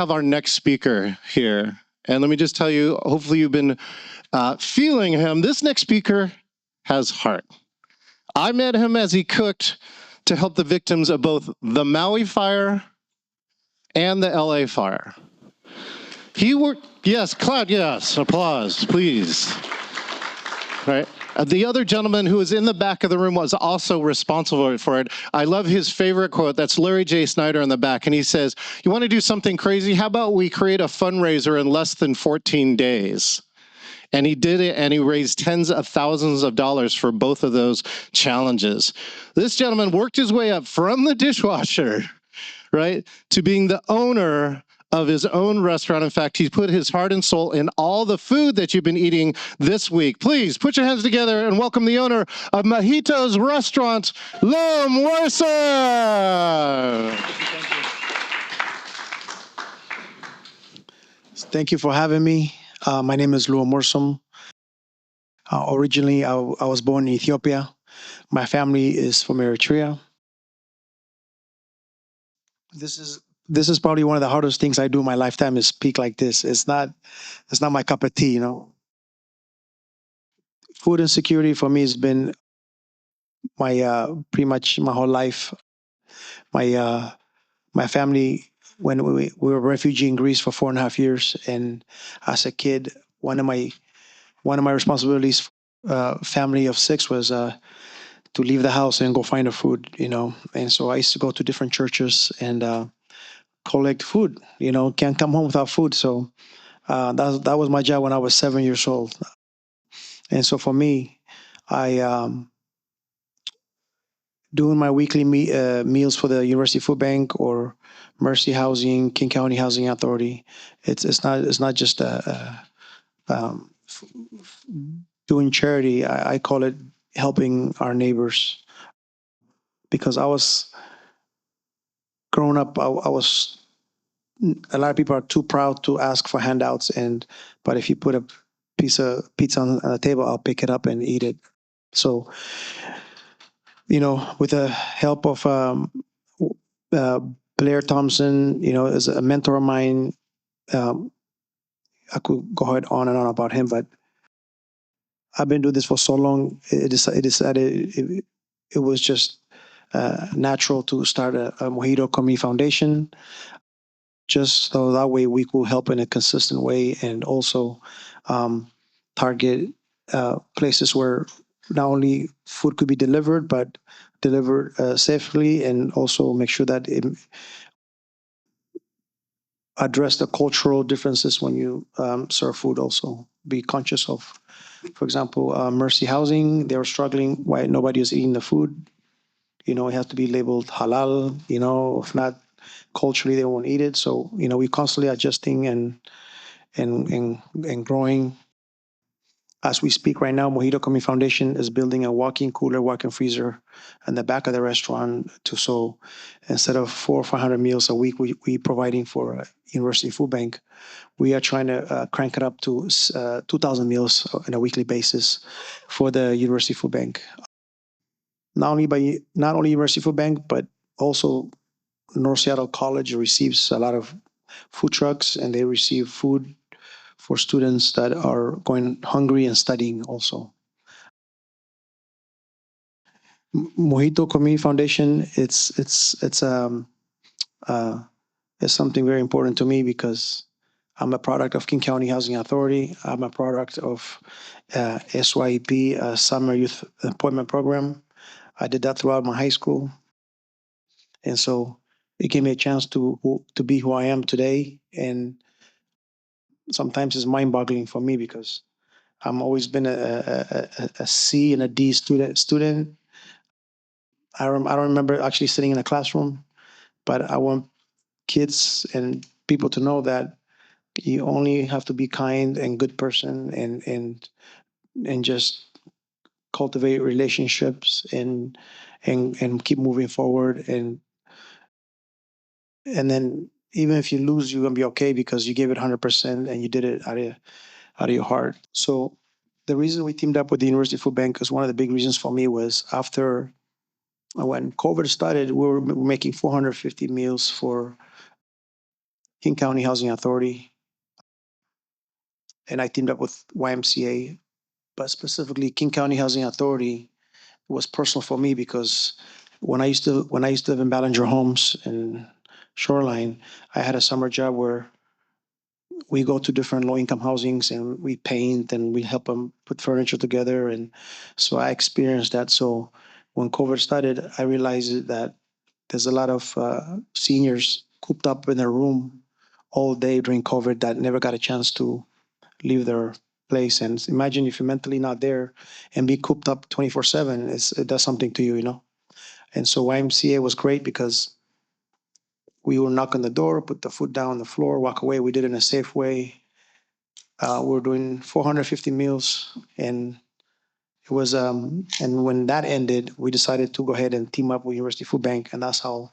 have our next speaker here. And let me just tell you, hopefully you've been feeling him. This next speaker has heart. I met him as he cooked to help the victims of both the Maui fire and the LA fire. He worked, yes, clap, yes, applause, please. Right. The other gentleman who was in the back of the room was also responsible for it. I love his favorite quote. That's Larry J. Snyder in the back. And he says, you want to do something crazy? How about we create a fundraiser in less than 14 days? And he did it, and he raised tens of thousands of dollars for both of those challenges. This gentleman worked his way up from the dishwasher, right, to being the owner of his own restaurant. In fact, he put his heart and soul in all the food that you've been eating this week. Please put your hands together and welcome the owner of Mojito's restaurant, Luam Wersom. Thank you for having me. My name is Luam Wersom. Originally, I was born in Ethiopia. My family is from Eritrea. This is probably one of the hardest things I do in my lifetime is speak like this. It's not my cup of tea, you know. Food insecurity for me has been my pretty much my whole life. My family, when we were a refugee in Greece for 4.5 years, and as a kid, one of my responsibilities, family of 6, was to leave the house and go find the food, you know. And so I used to go to different churches and collect food. You know, can't come home without food. So that was my job when I was 7 years old. And so for me, I doing my weekly meals for the University Food Bank or Mercy Housing, King County Housing Authority. It's not just doing charity. I call it helping our neighbors, because I was growing up. I was a lot of people are too proud to ask for handouts, but if you put a piece of pizza on the table, I'll pick it up and eat it. So, you know, with the help of Blair Thompson, you know, as a mentor of mine, I could go ahead on and on about him, but I've been doing this for so long. It was just natural to start a Mojito Community Foundation, just so that way we could help in a consistent way, and also target places where not only food could be delivered, but delivered safely, and also make sure that it address the cultural differences when you serve food. Also be conscious of, for example, Mercy Housing, they were struggling why nobody was eating the food. You know, it has to be labeled halal, you know, if not culturally they won't eat it. So, you know, we're constantly adjusting and growing. As we speak right now, Mojito Community Foundation is building a walk-in cooler, walk-in freezer in the back of the restaurant. So instead of 400 or 500 meals a week we providing for University Food Bank, we are trying to crank it up to 2,000 meals on a weekly basis for the University Food Bank. Not only University Food Bank, but also North Seattle College receives a lot of food trucks, and they receive food for students that are going hungry and studying also. Mojito Community Foundation, it's something very important to me, because I'm a product of King County Housing Authority. I'm a product of SYEP, Summer Youth Employment Program. I did that throughout my high school. And so it gave me a chance to be who I am today. And sometimes it's mind-boggling for me, because I've always been a C and a D student. I don't remember actually sitting in a classroom, but I want kids and people to know that you only have to be kind and good person, and just cultivate relationships and keep moving forward, and then even if you lose, you're gonna be okay, because you gave it 100% and you did it out of your heart. So the reason we teamed up with the University Food Bank is one of the big reasons for me was after when COVID started, we were making 450 meals for King County Housing Authority, and I teamed up with YMCA, but specifically King County Housing Authority was personal for me because when I used to live in Ballinger Homes in Shoreline, I had a summer job where we go to different low income housings and we paint and we help them put furniture together, and so I experienced that. So when COVID started, I realized that there's a lot of seniors cooped up in their room all day during COVID that never got a chance to leave their place. And imagine if you're mentally not there and be cooped up 24/7, it does something to you, you know. And so YMCA was great because we would knock on the door, put the food down on the floor, walk away. We did it in a safe way. We're doing 450 meals, and it was. And when that ended, we decided to go ahead and team up with University Food Bank, and that's how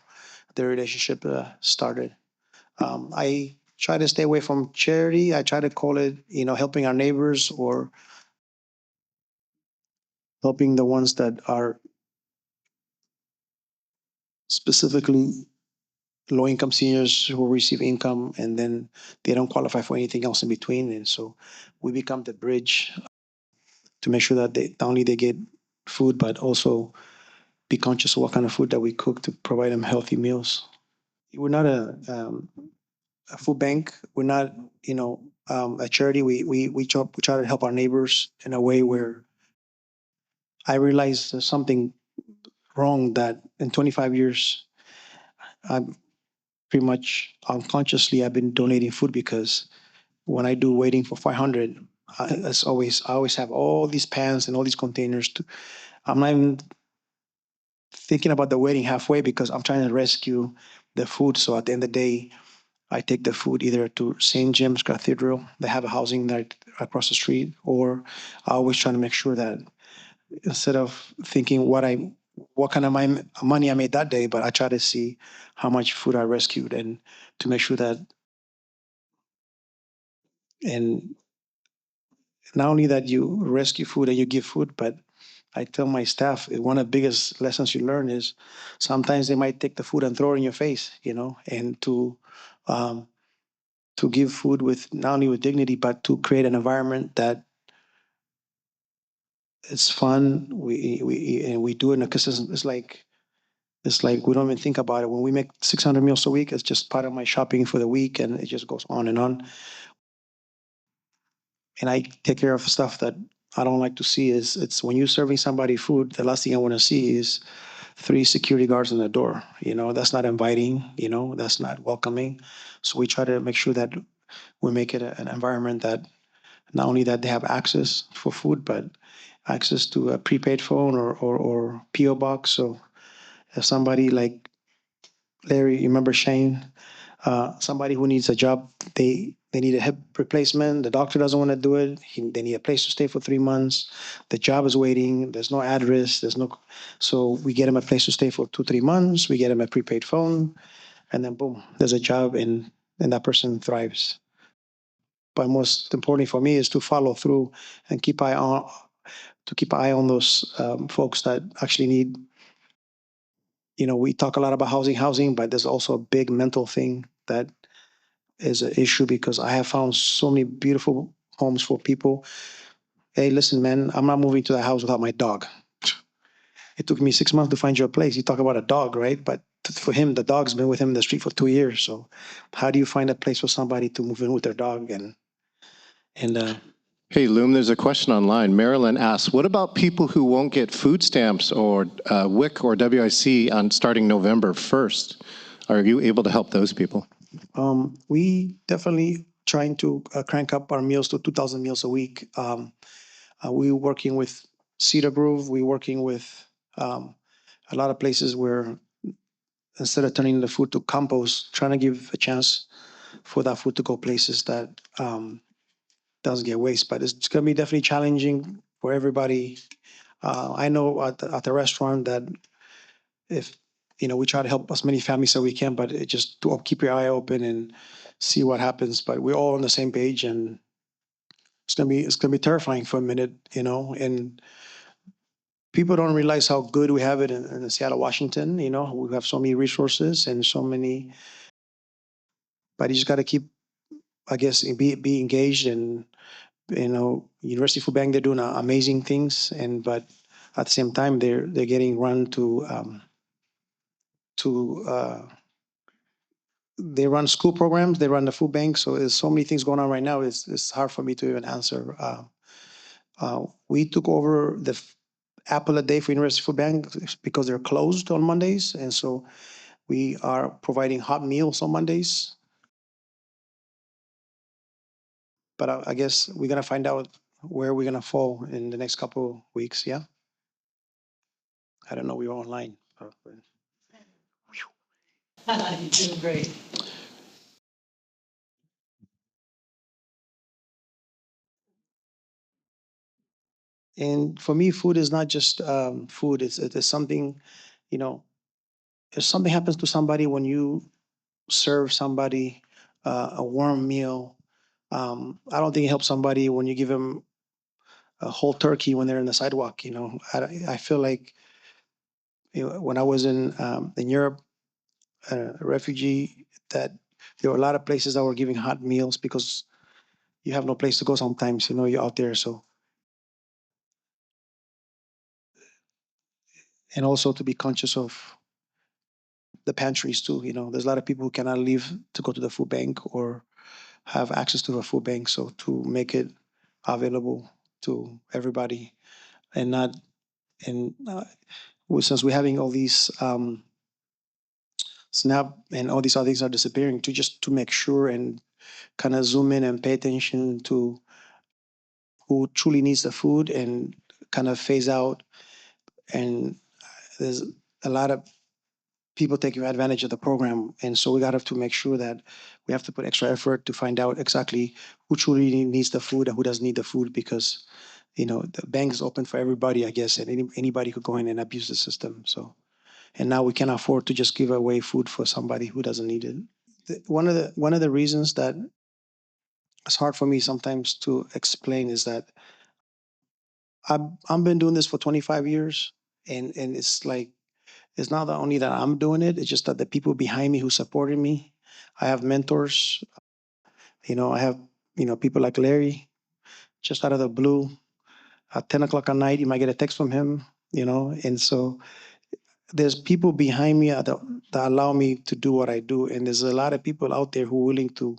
the relationship started. I try to stay away from charity. I try to call it, helping our neighbors or helping the ones that are specifically low income seniors who receive income and then they don't qualify for anything else in between. And so we become the bridge to make sure that they not only they get food, but also be conscious of what kind of food that we cook to provide them healthy meals. We're not a food bank. We're not, a charity. We try to help our neighbors in a way where I realized there's something wrong that in 25 years, I'm pretty much unconsciously I've been donating food because when I do waiting for 500, I always have all these pans and all these containers. I'm not even thinking about the waiting halfway because I'm trying to rescue the food. So at the end of the day, I take the food either to St. James Cathedral. They have a housing right across the street, or I always try to make sure that instead of thinking what kind of money I made that day, but I try to see how much food I rescued and to make sure that, and not only that you rescue food and you give food, but I tell my staff one of the biggest lessons you learn is sometimes they might take the food and throw it in your face, and um, to give food with not only with dignity, but to create an environment that it's fun. We do it in a consistent. It's like we don't even think about it. When we make 600 meals a week, it's just part of my shopping for the week, and it just goes on and on. And I take care of stuff that I don't like to see. It's when you're serving somebody food, the last thing I want to see is three security guards on the door. That's not inviting. That's not welcoming. So we try to make sure that we make it an environment that not only that they have access for food, but access to a prepaid phone or PO box. So if somebody like Larry, you remember Shane, somebody who needs a job, they need a hip replacement. The doctor doesn't want to do it. They need a place to stay for 3 months. The job is waiting. There's no address. So we get them a place to stay for 2, 3 months. We get them a prepaid phone, and then boom, there's a job, and that person thrives. But most importantly for me is to follow through and keep an eye on those folks that actually need. We talk a lot about housing, but there's also a big mental thing that is an issue because I have found so many beautiful homes for people. Hey, listen, man, I'm not moving to that house without my dog. It took me 6 months to find you a place. You talk about a dog, right? But for him, the dog's been with him in the street for 2 years. So how do you find a place for somebody to move in with their dog? And Hey, Loom, there's a question online. Marilyn asks, what about people who won't get food stamps or WIC or WIC on starting November 1st? Are you able to help those people? We definitely trying to crank up our meals to 2,000 meals a week. We're working with Cedar Grove. We're working with a lot of places where instead of turning the food to compost, trying to give a chance for that food to go places that doesn't get waste. But it's going to be definitely challenging for everybody. I know at the restaurant that if we try to help as many families as we can, but it just to keep your eye open and see what happens. But we're all on the same page, and it's gonna be terrifying for a minute, and people don't realize how good we have it in Seattle, Washington. We have so many resources and so many. but you just got to keep, I guess, be engaged. And University Food Bank, they're doing amazing things, but at the same time they're getting run to they run school programs, they run the food bank. So there's so many things going on right now. It's hard for me to even answer. We took over the apple a day for University Food Bank because they're closed on Mondays, and so we are providing hot meals on Mondays. But I guess we're gonna find out where we're gonna fall in the next couple weeks. Yeah, I don't know. We were online. You're doing great. And for me, food is not just food. It's something, you know, if something happens to somebody when you serve somebody a warm meal, I don't think it helps somebody when you give them a whole turkey when they're in the sidewalk. I feel like when I was in Europe, a refugee, that there were a lot of places that were giving hot meals because you have no place to go sometimes. You're out there. So, and also to be conscious of the pantries too. There's a lot of people who cannot leave to go to the food bank or have access to a food bank. So to make it available to everybody and not, and since we're having all these SNAP and all these other things are disappearing, to make sure and kind of zoom in and pay attention to who truly needs the food and kind of phase out. And there's a lot of people taking advantage of the program. And so we got to make sure that we have to put extra effort to find out exactly who truly needs the food and who doesn't need the food, because the bank is open for everybody, I guess, and anybody could go in and abuse the system. So, and now we can't afford to just give away food for somebody who doesn't need it. One of the reasons that it's hard for me sometimes to explain is that I've been doing this for 25 years, and it's like, it's not only that I'm doing it, it's just that the people behind me who supported me. I have mentors. I have people like Larry, just out of the blue at 10 o'clock at night, you might get a text from him. And so there's people behind me that allow me to do what I do, and there's a lot of people out there who are willing to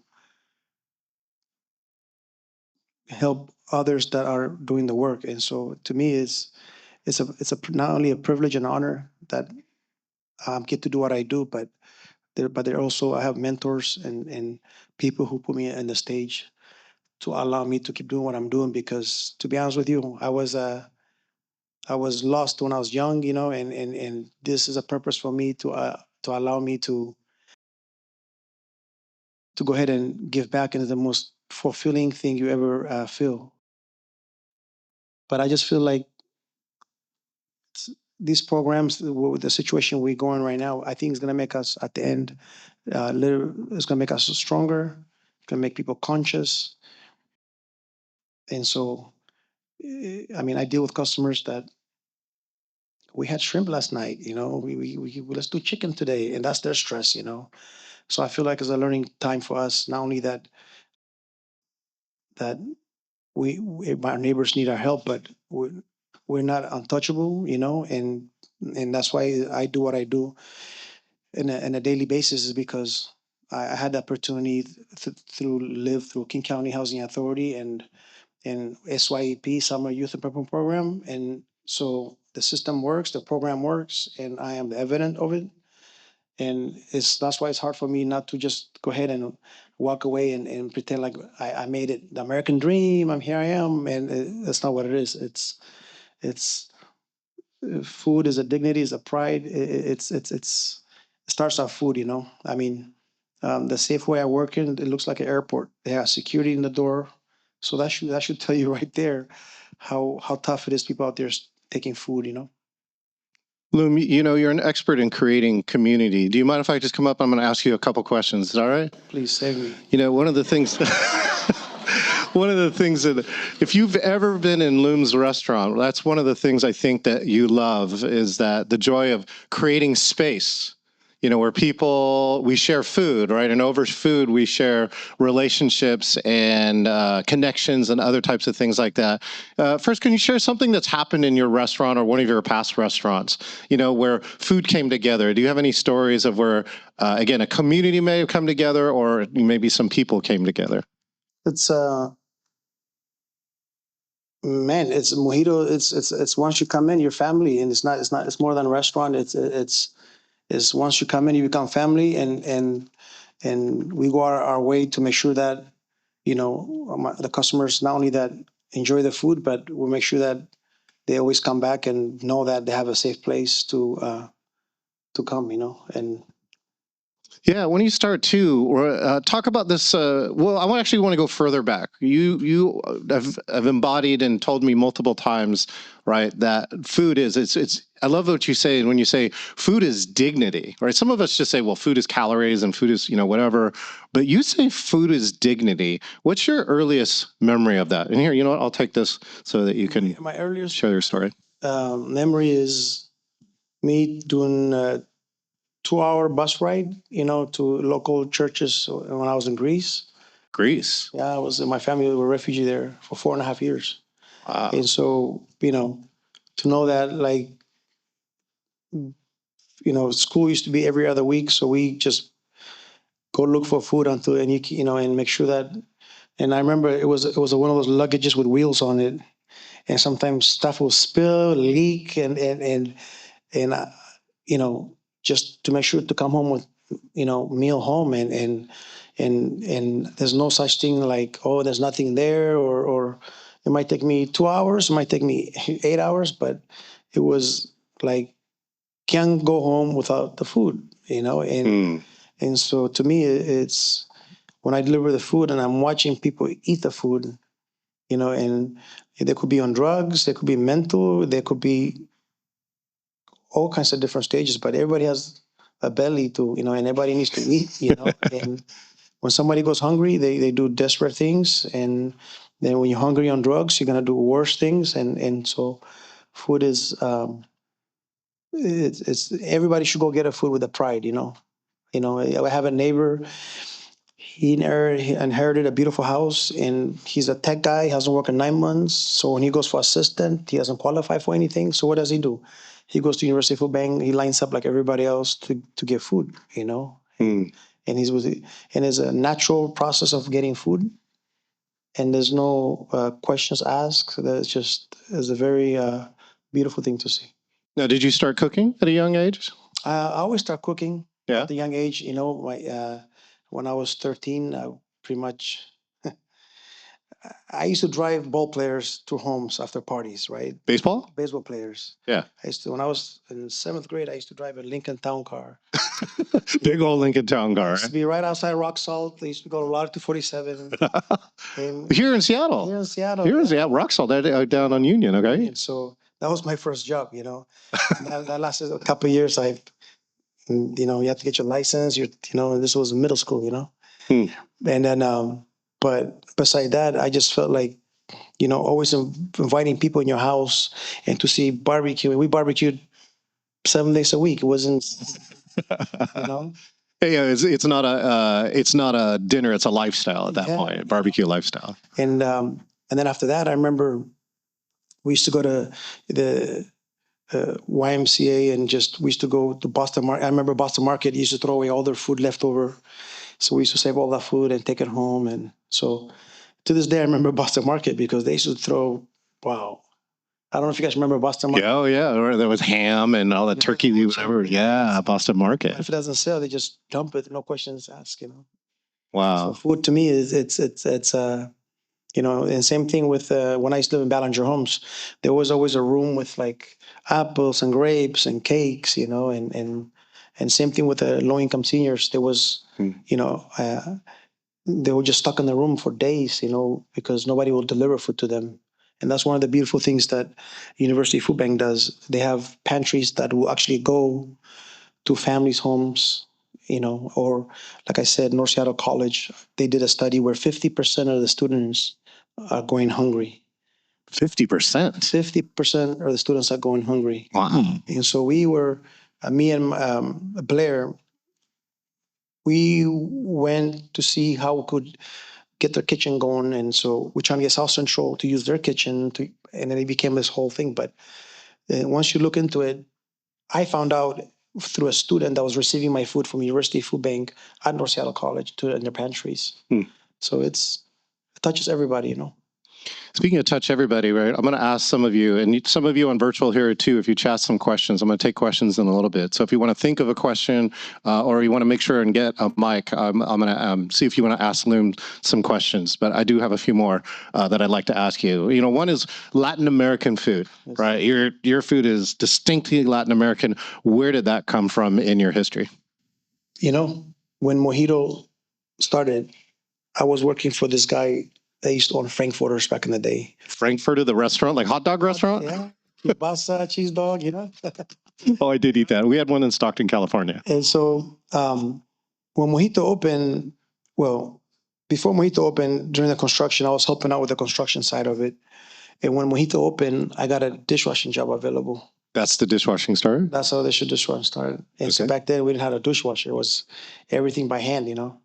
help others that are doing the work. And so to me, it's not only a privilege and honor that I get to do what I do, but there also, I have mentors and people who put me in the stage to allow me to keep doing what I'm doing. Because to be honest with you, I was lost when I was young, and this is a purpose for me to allow me to go ahead and give back, into the most fulfilling thing you ever feel. But I just feel like these programs, with the situation we're going right now, I think is going to make us at the end, it's going to make us stronger. It's going to make people conscious. And so, I mean, I deal with customers that we had shrimp last night. Let's do chicken today, and that's their stress. So I feel like it's a learning time for us. Not only that our neighbors need our help, but we're not untouchable. And that's why I do what I do in a daily basis, is because I had the opportunity through King County Housing Authority and SYEP, Summer Youth Employment Program. And so the system works, the program works, and I am the evidence of it. And that's why it's hard for me not to just go ahead and walk away and pretend like I made it, the American dream. Here I am, and that's not what it is. It's food is a dignity, is a pride. It starts off food. I mean, the Safeway I work in, it looks like an airport. They have security in the door, so that should tell you right there how tough it is. People out there taking food. Loom, you're an expert in creating community. Do you mind if I just come up? I'm going to ask you a couple questions. Is that all right? Please save me. One of the things, one of the things that, if you've ever been in Loom's restaurant, that's one of the things I think that you love, is that the joy of creating space. where we share food, right? And over food, we share relationships and connections and other types of things like that. First, can you share something that's happened in your restaurant or one of your past restaurants, where food came together? Do you have any stories of where, again, a community may have come together or maybe some people came together? It's man, it's Mojito. It's once you come in, your family, and it's more than a restaurant. It's once you come in, you become family, and we go our way to make sure that the customers not only that enjoy the food, but we'll make sure that they always come back and know that they have a safe place to come. And Yeah, when you start too, or talk about this. Well, I actually want to go further back. You have embodied and told me multiple times, right, that food is it's. I love what you say when you say food is dignity, right? Some of us just say, well, food is calories and food is whatever, but you say food is dignity. What's your earliest memory of that? And here, you know what? I'll take this so that you can my earliest share your story. memory is me doing 2-hour bus ride, to local churches when I was in Greece. Greece. Yeah, my family were refugee there for 4.5 years. Wow. And so, to know that, like, school used to be every other week, so we just go look for food and make sure that. And I remember it was one of those luggages with wheels on it, and sometimes stuff will spill, leak, and just to make sure to come home with meal home, and there's no such thing like, oh, there's nothing there, or it might take me 2 hours, it might take me 8 hours, but it was like, can't go home without the food, and so to me, it's when I deliver the food and I'm watching people eat the food, and they could be on drugs, they could be mental, they could be all kinds of different stages, but everybody has a belly and everybody needs to eat, and when somebody goes hungry, they do desperate things. And then when you're hungry on drugs, you're going to do worse things. And so food is, it's everybody should go get a food with a pride, I have a neighbor. He inherited a beautiful house, and he's a tech guy, hasn't worked in 9 months. So when he goes for assistant, he doesn't qualify for anything. So what does he do? He goes to University Food Bank. He lines up like everybody else to get food, and it's a natural process of getting food, and there's no questions asked. It's a very beautiful thing to see. Now, did you start cooking at a young age? I always start cooking Yeah. at a young age. When I was 13, pretty much. I used to drive ball players to homes after parties, right? Baseball? Baseball players. Yeah. When I was in 7th grade, I used to drive a Lincoln Town Car. Big old Lincoln Town Car. Used to be right outside Rock Salt. They used to go to Lot 247. Here in Seattle. Here in Seattle. Here in Seattle, Rock Salt, down on Union, okay? And so that was my first job, that lasted a couple of years. You have to get your license. This was middle school, And then, but beside that, I just felt like, always inviting people in your house and to see barbecue. And we barbecued 7 days a week. It wasn't, Hey, it's not a dinner. It's a lifestyle at that point. Barbecue lifestyle. And then after that, I remember we used to go to the YMCA and we used to go to Boston Market. I remember Boston Market used to throw away all their food left over. So we used to save all that food and take it home. And so to this day, I remember Boston Market because they used to throw, wow. I don't know if you guys remember Boston Market. Oh, yeah. Or there was ham and all the turkey, whatever. Yeah, Boston Market. If it doesn't sell, they just dump it. No questions asked, Wow. So food to me is and same thing with when I used to live in Ballinger Homes, there was always a room with like apples and grapes and cakes, and same thing with the low income seniors. There was, they were just stuck in the room for days, because nobody will deliver food to them. And that's one of the beautiful things that University Food Bank does. They have pantries that will actually go to families' homes, or like I said, North Seattle College, they did a study where 50% of the students are going hungry. 50%? 50% of the students are going hungry. Wow. And so we were, me and Blair, we went to see how we could get their kitchen going. And so we're trying to get South Central to use their kitchen and then it became this whole thing. But once you look into it, I found out through a student that was receiving my food from University Food Bank at North Seattle College in their pantries. So it touches everybody, you know. Speaking of touch everybody, right? I'm going to ask some of you, and some of you on virtual here too, if you chat some questions. I'm going to take questions in a little bit. So if you want to think of a question or you want to make sure and get a mic, I'm going to see if you want to ask Luam some questions. But I do have a few more that I'd like to ask you. You know, one is Latin American food, right? Your food is distinctly Latin American. Where did that come from in your history? You know, when Mojito started, I was working for this guy that used to own Frankfurters back in the day. Frankfurter, the restaurant, like hot dog restaurant? Yeah. Kielbasa, cheese dog, you know? Oh, I did eat that. We had one in Stockton, California. And so when Mojito opened, well, before Mojito opened, during the construction, I was helping out with the construction side of it. And when Mojito opened, I got a dishwashing job available. That's the dishwashing started? That's how the dishwashing started. And so back then, we didn't have a dishwasher. It was everything by hand, you know?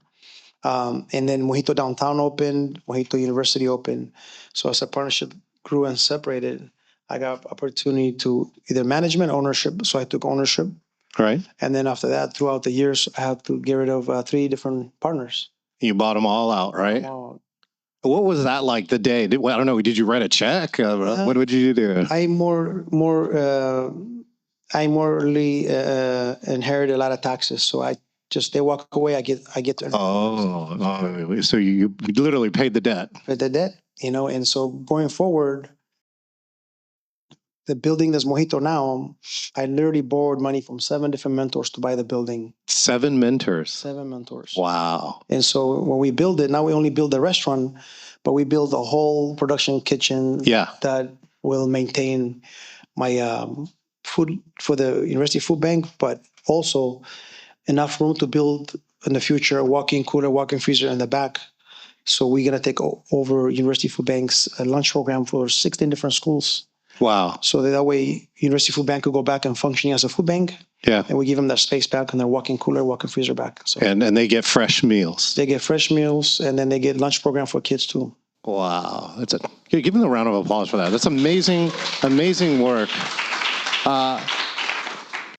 And then Mojito Downtown opened, Mojito University opened. So as a partnership grew and separated, I got opportunity to either management, ownership. So I took ownership. Right. And then after that, throughout the years, I had to get rid of 3 different partners. You bought them all out, right? What was that like the day? I don't know. Did you write a check? What would you do? I morally inherit a lot of taxes. So they walk away. I get to. Oh, so you literally paid the debt. Paid the debt, you know, and so going forward, the building that's Mojito now, I literally borrowed money from 7 different mentors to buy the building. 7 mentors? 7 mentors. Wow. And so when we build it, now we only build the restaurant, but we build a whole production kitchen that will maintain my food for the University Food Bank, but also enough room to build in the future a walk-in cooler, walk-in freezer in the back. So we're going to take over University Food Bank's lunch program for 16 different schools. Wow. So that way University Food Bank could go back and functioning as a food bank. Yeah. And we give them their space back and their walk-in cooler, walk-in freezer back. So and they get fresh meals. They get fresh meals, and then they get lunch program for kids too. Wow. Give them a round of applause for that. That's amazing, amazing work.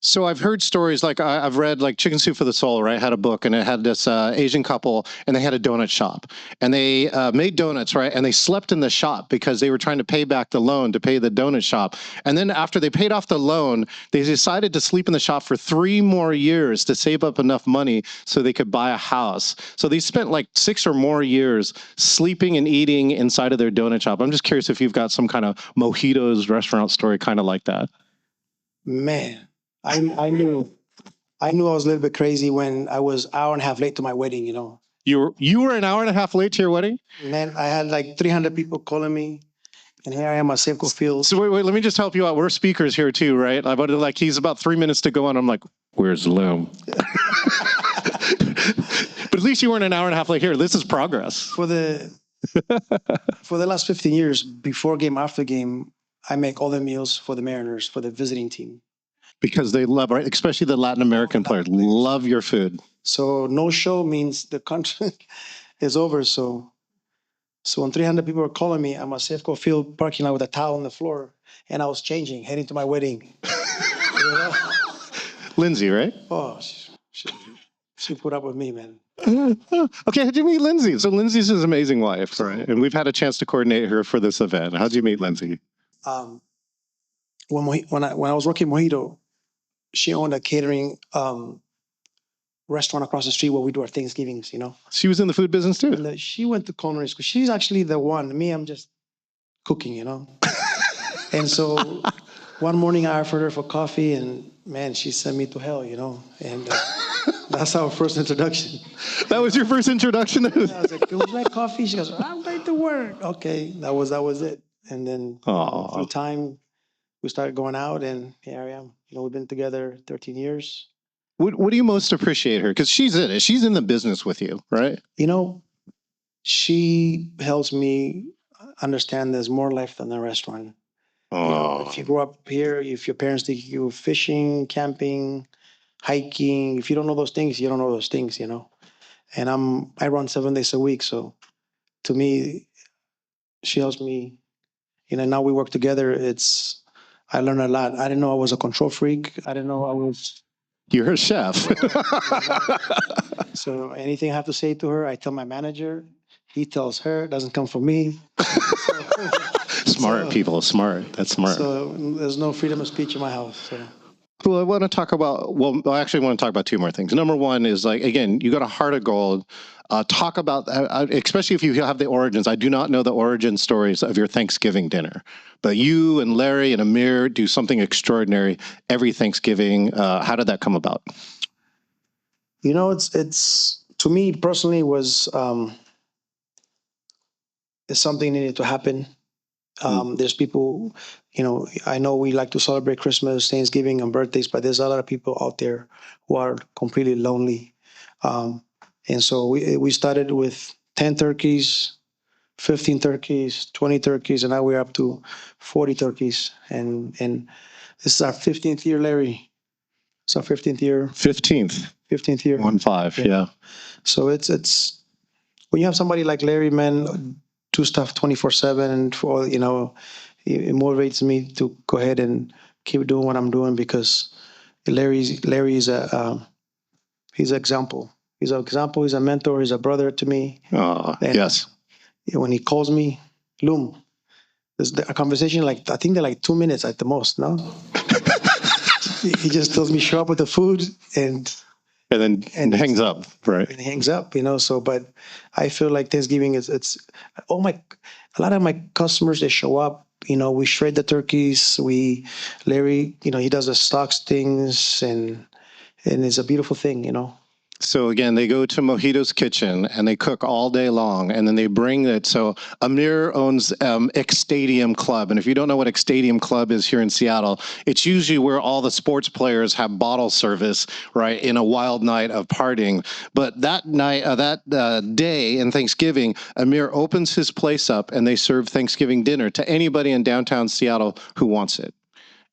So I've heard stories like I've read like Chicken Soup for the Soul, right? Had a book and it had this Asian couple and they had a donut shop and they made donuts, right? And they slept in the shop because they were trying to pay back the loan to pay the donut shop. And then after they paid off the loan, they decided to sleep in the shop for 3 more years to save up enough money so they could buy a house. So they spent like 6 or more years sleeping and eating inside of their donut shop. I'm just curious if you've got some kind of Mojito's restaurant story kind of like that. Man. I knew I was a little bit crazy when I was an hour and a half late to my wedding, you know. You were an hour and a half late to your wedding? And then I had like 300 people calling me, and here I am at Safeco Field. So wait, let me just help you out. We're speakers here too, right? I wanted like he's about 3 minutes to go on. I'm like, where's Luam? But at least you weren't an hour and a half late here. This is progress. For the last 15 years, before game, after game, I make all the meals for the Mariners, for the visiting team. Because they love, right? Especially the Latin American players, love your food. So no show means the contract is over. So when 300 people were calling me, I'm at Safeco Field parking lot with a towel on the floor, and I was changing, heading to my wedding. You know? Lindsay, right? Oh, she put up with me, man. Okay, how'd you meet Lindsay? So Lindsay's his amazing wife, right? And we've had a chance to coordinate her for this event. How'd you meet Lindsay? When I was working Mojito, she owned a catering restaurant across the street where we do our Thanksgivings, you know. She was in the food business too? And she went to culinary school. She's actually the one. Me, I'm just cooking, you know. And so one morning I offered her for coffee, and man, she sent me to hell, you know. And that's our first introduction. That was your first introduction? I was like, would you like coffee? She goes, I'm going to work. Okay, that was it. And then through time, we started going out, and here I am. You know, we've been together 13 years. What do you most appreciate her? Because she's in the business with you, right? You know, she helps me understand there's more life than a restaurant. Oh. You know, if you grew up here, if your parents take you fishing, camping, hiking. If you don't know those things, you don't know those things, And I run 7 days a week, so to me, she helps me. Now we work together. I learned a lot. I didn't know I was a control freak. I didn't know I was. You're a chef. So anything I have to say to her, I tell my manager. He tells her. It doesn't come from me. Smart people, smart. That's smart. So there's no freedom of speech in my house. So. Well, I want to talk about, I actually want to talk about two more things. Number one is like, again, you got a heart of gold. Talk about, especially if you have the origins. I do not know the origin stories of your Thanksgiving dinner, but you and Larry and Amir do something extraordinary every Thanksgiving. How did that come about? It's to me personally was it's something needed to happen. There's people, I know we like to celebrate Christmas, Thanksgiving, and birthdays, but there's a lot of people out there who are completely lonely. And so we started with 10 turkeys, 15 turkeys, 20 turkeys, and now we're up to 40 turkeys. And this is our 15th year, Larry. It's our 15th year. 15th year. 1-5, yeah. So it's when you have somebody like Larry, man, do stuff 24/7, and it motivates me to go ahead and keep doing what I'm doing because Larry's he's an example. He's an example. He's a mentor. He's a brother to me. Yes. When he calls me, Loom, there's a conversation I think they're like 2 minutes at the most. No, he just tells me show up with the food and then hangs up, right? And hangs up, So, but I feel like Thanksgiving it's a lot of my customers, they show up. We shred the turkeys. Larry, he does the stocks things, and it's a beautiful thing. So again, they go to Mojito's kitchen and they cook all day long, and then they bring it. So Amir owns X Stadium Club, and if you don't know what X Stadium Club is here in Seattle, it's usually where all the sports players have bottle service, right, in a wild night of partying. But that night, day in Thanksgiving, Amir opens his place up, and they serve Thanksgiving dinner to anybody in downtown Seattle who wants it.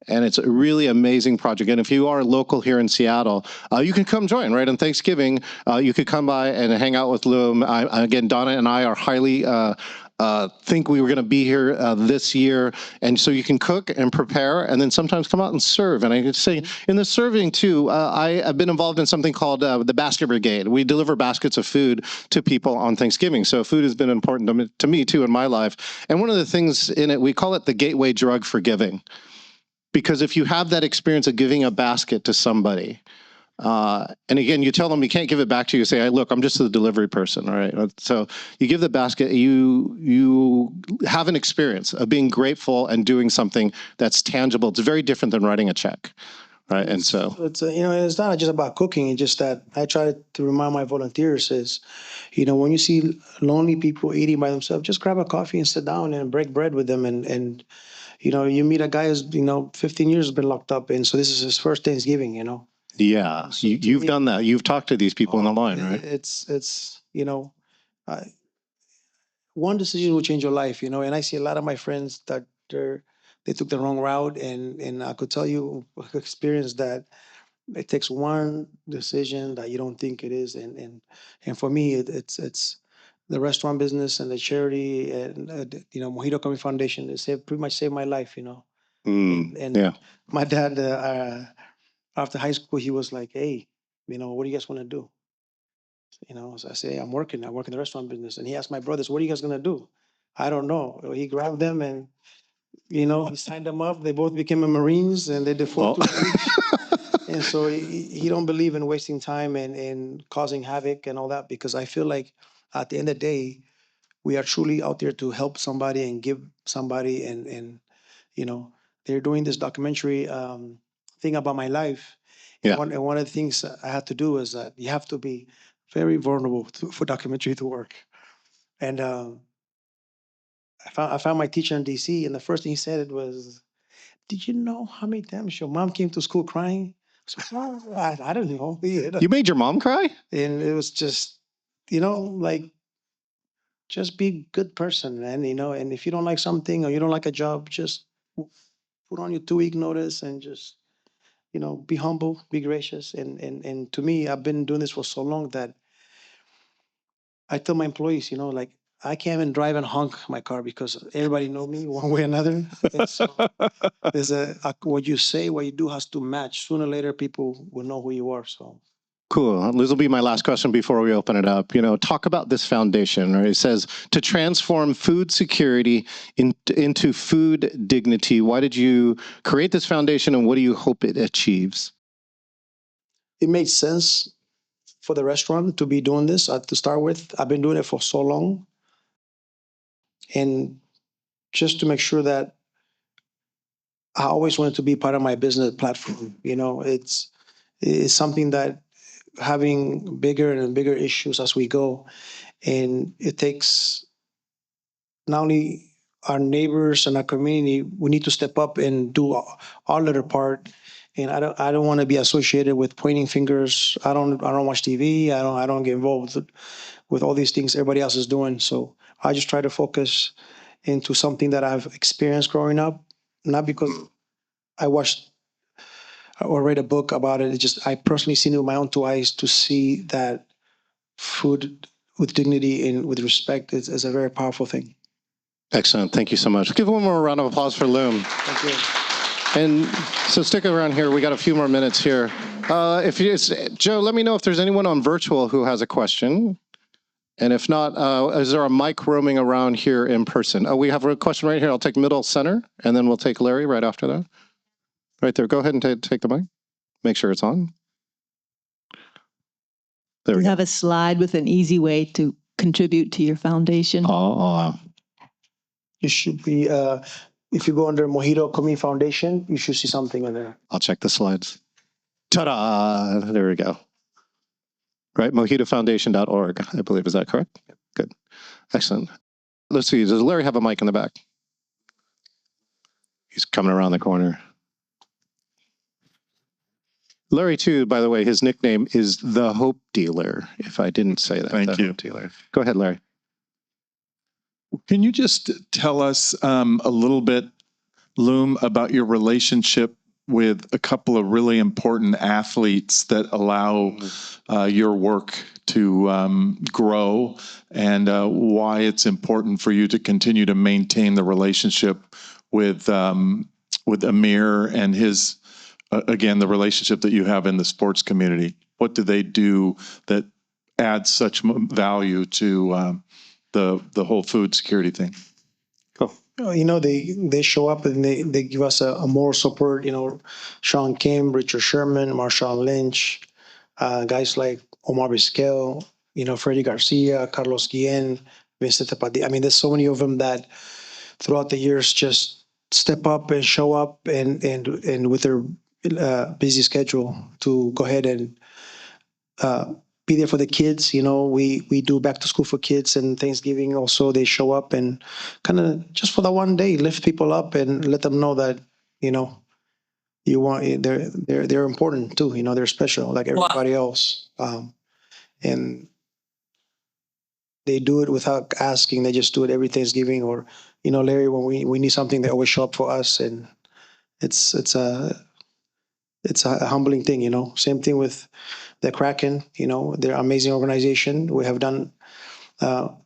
And it's a really amazing project. And if you are local here in Seattle, you can come join, right? On Thanksgiving, you could come by and hang out with Luam. Again, Donna and I are highly think we were going to be here this year. And so you can cook and prepare and then sometimes come out and serve. And I could say in the serving too, I've been involved in something called the Basket Brigade. We deliver baskets of food to people on Thanksgiving. So food has been important to me too in my life. And one of the things in it, we call it the gateway drug for giving. Because if you have that experience of giving a basket to somebody, and again, you tell them you can't give it back to you. You say, hey, look, I'm just the delivery person, all right? So you give the basket, you have an experience of being grateful and doing something that's tangible. It's very different than writing a check, right? And so it's not just about cooking. It's just that I try to remind my volunteers is, when you see lonely people eating by themselves, just grab a coffee and sit down and break bread with them and you meet a guy who's 15 years has been locked up, and so this is his first Thanksgiving. Yeah, so you've done that. You've talked to these people on the line, right? It's one decision will change your life. And I see a lot of my friends that they took the wrong route, and I could tell you experience that it takes one decision that you don't think it is, and for me it's the restaurant business and the charity and Mojito Community Foundation. Pretty much saved my life. And Yeah. my dad, after high school, he was like, "Hey, what do you guys want to do?" So I say, I work in the restaurant business. And he asked my brothers, "What are you guys gonna do?" I don't know. He grabbed them and he signed them up. They both became a Marines, and they did 4-2 each. And so he don't believe in wasting time and causing havoc and all that, because I feel like at the end of the day, we are truly out there to help somebody and give somebody, and they're doing this documentary thing about my life. Yeah. And one of the things I had to do is that you have to be very vulnerable for documentary to work. And I found my teacher in DC, and the first thing he said was, "Did you know how many times your mom came to school crying?" So, I don't know. You made your mom cry? And it was just, like, just be a good person, man. And if you don't like something or you don't like a job, just put on your 2-week notice and just, be humble, be gracious. And to me, I've been doing this for so long that I tell my employees, like, I can't even drive and honk my car because everybody know me one way or another. And so there's what you say, what you do has to match. Sooner or later, people will know who you are. So. Cool. This will be my last question before we open it up. Talk about this foundation, right? It says to transform food security into food dignity. Why did you create this foundation and what do you hope it achieves? It made sense for the restaurant to be doing this to start with. I've been doing it for so long. And just to make sure that I always wanted to be part of my business platform. It's something that having bigger and bigger issues as we go. And it takes not only our neighbors and our community, we need to step up and do our little part. And I don't want to be associated with pointing fingers. I don't watch TV. I don't get involved with all these things everybody else is doing. So I just try to focus into something that I've experienced growing up, not because I watched or read a book about it. It's just I personally seen it with my own two eyes to see that food with dignity and with respect is a very powerful thing. Excellent. Thank you so much. Give one more round of applause for Luam. Thank you. And so stick around here. We got a few more minutes here. Joe, let me know if there's anyone on virtual who has a question. And if not, is there a mic roaming around here in person? Oh, we have a question right here. I'll take middle center, and then we'll take Larry right after that. Right there. Go ahead and take the mic. Make sure it's on. There we go. You have a slide with an easy way to contribute to your foundation. Oh, You should be, if you go under Mojito Community Foundation, you should see something on there. I'll check the slides. Ta-da! There we go. Right, mojitofoundation.org, I believe. Is that correct? Good. Excellent. Let's see. Does Larry have a mic in the back? He's coming around the corner. Larry, too, by the way, his nickname is the Hope Dealer, if I didn't say that. Thank you. Hope Dealer. Go ahead, Larry. Can you just tell us a little bit, Luam, about your relationship with a couple of really important athletes that allow your work to grow, and why it's important for you to continue to maintain the relationship with Amir and his, again, the relationship that you have in the sports community? What do they do that adds such value to the whole food security thing? Cool. They show up and they give us a moral support. Sean Kim, Richard Sherman, Marshawn Lynch, guys like Omar Vizquel, Freddie Garcia, Carlos Guillen, Vincent Padilla. I mean, there's so many of them that throughout the years just step up and show up and with their busy schedule to go ahead and be there for the kids. We do back to school for kids and Thanksgiving also. They show up and kind of just for that one day lift people up and let them know that you want they're important too. They're special like everybody else. And they do it without asking. They just do it every Thanksgiving. Or Larry, when we need something, they always show up for us, and it's a humbling thing. Same thing with the Kraken. They're an amazing organization. We have done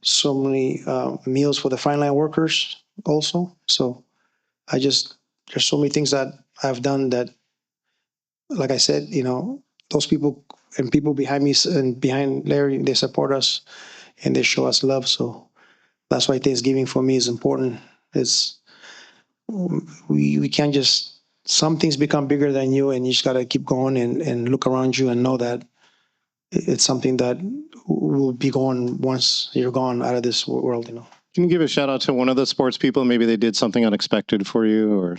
so many meals for the fine line workers also. So there's so many things that I've done that, like I said, those people and people behind me and behind Larry, they support us and they show us love. So that's why Thanksgiving for me is important. We can't just, some things become bigger than you, and you just got to keep going and look around you and know that it's something that will be gone once you're gone out of this world. Can you give a shout out to one of the sports people? Maybe they did something unexpected for you, or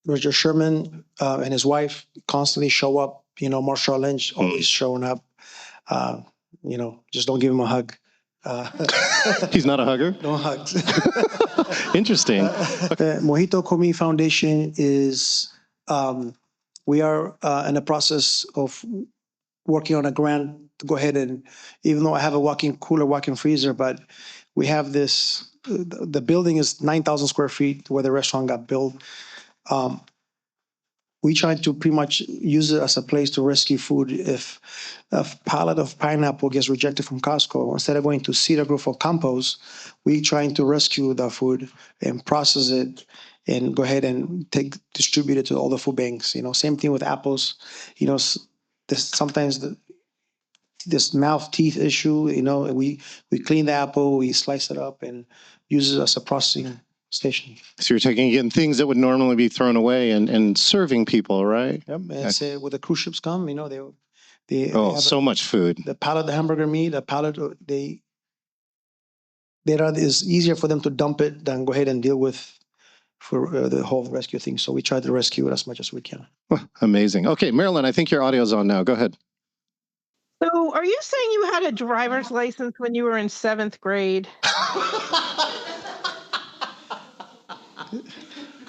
Richard Sherman and his wife constantly show up. Marshawn Lynch always showing up. Just don't give him a hug. He's not a hugger? No hugs. Interesting. The Mojito Community Foundation is, we are in the process of working on a grant to go ahead and, even though I have a walk-in cooler, walk-in freezer, but we have this, the building is 9,000 square feet where the restaurant got built. we try to pretty much use it as a place to rescue food. If a pallet of pineapple gets rejected from Costco, instead of going to Cedar Grove for compost, we trying to rescue the food and process it and go ahead and distribute it to all the food banks. Same thing with apples. Sometimes this mouth teeth issue. We clean the apple, we slice it up, and use it as a processing station. So you're taking again things that would normally be thrown away and serving people, right? Yep. And say when the cruise ships come, they Oh, have so much food. the pallet of hamburger meat, the pallet is easier for them to dump it than go ahead and deal with for the whole rescue thing. So we try to rescue it as much as we can. Amazing. Okay, Marilyn, I think your audio's on now. Go ahead. So are you saying you had a driver's license when you were in 7th grade?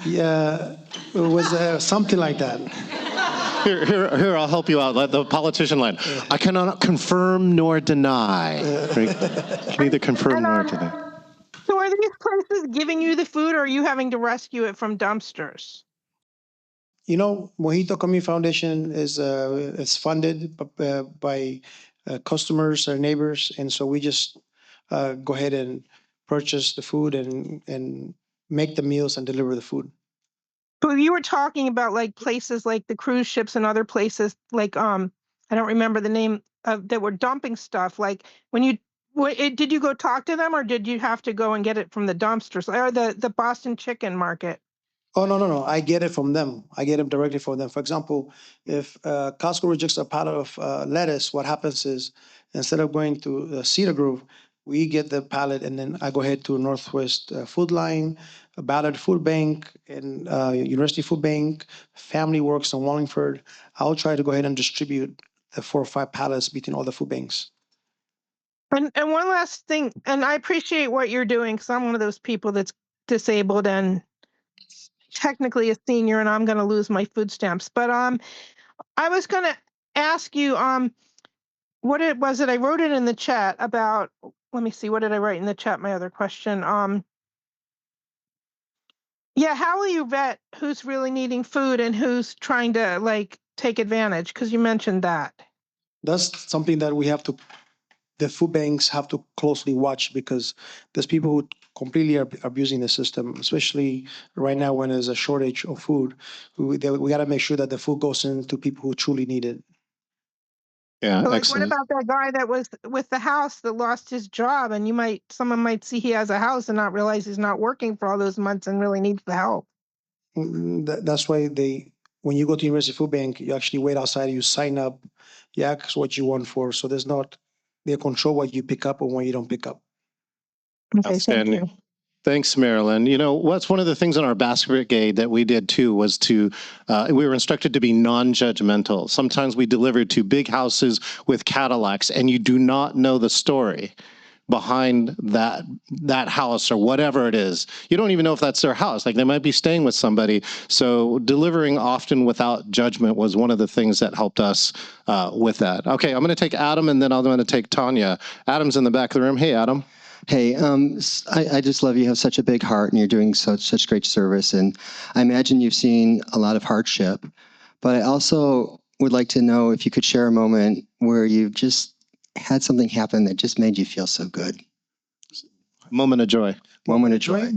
Yeah, it was something like that. Here, I'll help you out. Let the politician line. I cannot confirm nor deny. Right? Can neither confirm nor deny. So are these places giving you the food, or are you having to rescue it from dumpsters? Mojito Community Foundation is funded by customers or neighbors, and so we just go ahead and purchase the food and make the meals and deliver the food. So you were talking about like places like the cruise ships and other places like I don't remember the name of that were dumping stuff. Like did you go talk to them, or did you have to go and get it from the dumpsters or the Boston Chicken Market? Oh, no. I get it from them. I get it directly from them. For example, if Costco rejects a pallet of lettuce, what happens is instead of going to Cedar Grove, we get the pallet and then I go ahead to Northwest Food Line, Ballard Food Bank, and University Food Bank, Family Works in Wallingford. I'll try to go ahead and distribute the 4 or 5 pallets between all the food banks. And one last thing, and I appreciate what you're doing because I'm one of those people that's disabled and technically a senior, and I'm going to lose my food stamps. But I was going to ask you what it was that I wrote it in the chat about. Let me see, what did I write in the chat? My other question. Yeah, how will you vet who's really needing food and who's trying to like take advantage? Because you mentioned that. That's something that the food banks have to closely watch because there's people who completely are abusing the system, especially right now when there's a shortage of food. We got to make sure that the food goes into people who truly need it. Yeah, So, like, excellent. what about that guy that was with the house that lost his job, and someone might see he has a house and not realize he's not working for all those months and really needs the help. That's why when you go to University Food Bank, you actually wait outside, you sign up, you ask what you want for. So they control what you pick up and what you don't pick up. Okay, thank you. Thanks, Marilyn. What's one of the things in our basket brigade that we did too was we were instructed to be non-judgmental. Sometimes we delivered to big houses with Cadillacs and you do not know the story behind that house or whatever it is. You don't even know if that's their house. Like they might be staying with somebody. So delivering often without judgment was one of the things that helped us with that. Okay, I'm going to take Adam and then I'm going to take Tanya. Adam's in the back of the room. Hey, Adam. Hey, I just love you have such a big heart and you're doing such great service. And I imagine you've seen a lot of hardship, but I also would like to know if you could share a moment where you've just had something happen that just made you feel so good. Moment of joy. Moment of joy.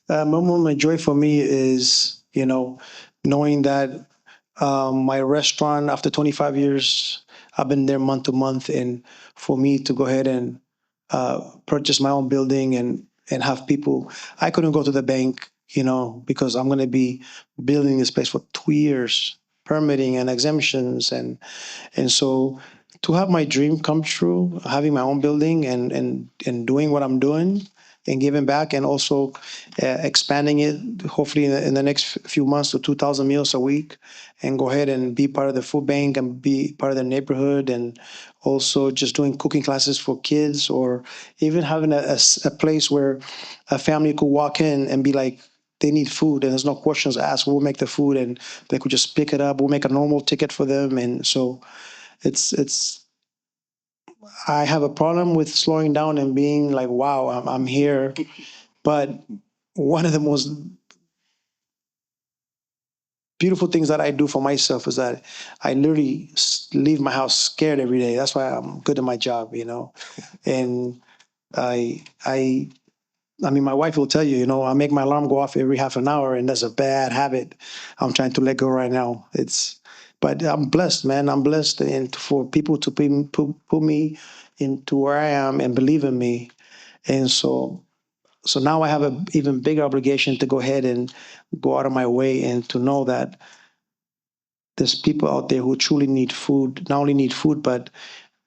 Moment of joy for me is, knowing that my restaurant, after 25 years, I've been there month to month. And for me to go ahead and purchase my own building and have people, I couldn't go to the bank, because I'm going to be building this place for 2 years, permitting and exemptions. And so to have my dream come true, having my own building and doing what I'm doing and giving back, and also expanding it, hopefully in the next few months to 2,000 meals a week, and go ahead and be part of the food bank and be part of the neighborhood, and also just doing cooking classes for kids, or even having a place where a family could walk in and be like, they need food and there's no questions asked. We'll make the food and they could just pick it up. We'll make a normal ticket for them. And so I have a problem with slowing down and being like, wow, I'm here. But one of the most, beautiful things that I do for myself is that I literally leave my house scared every day. That's why I'm good at my job, you know. And I mean, my wife will tell you, you know, I make my alarm go off every half an hour, and that's a bad habit. I'm trying to let go right now. But I'm blessed, man. I'm blessed, and for people to put me into where I am and believe in me, and so now I have an even bigger obligation to go ahead and go out of my way and to know that there's people out there who truly need food, not only need food, but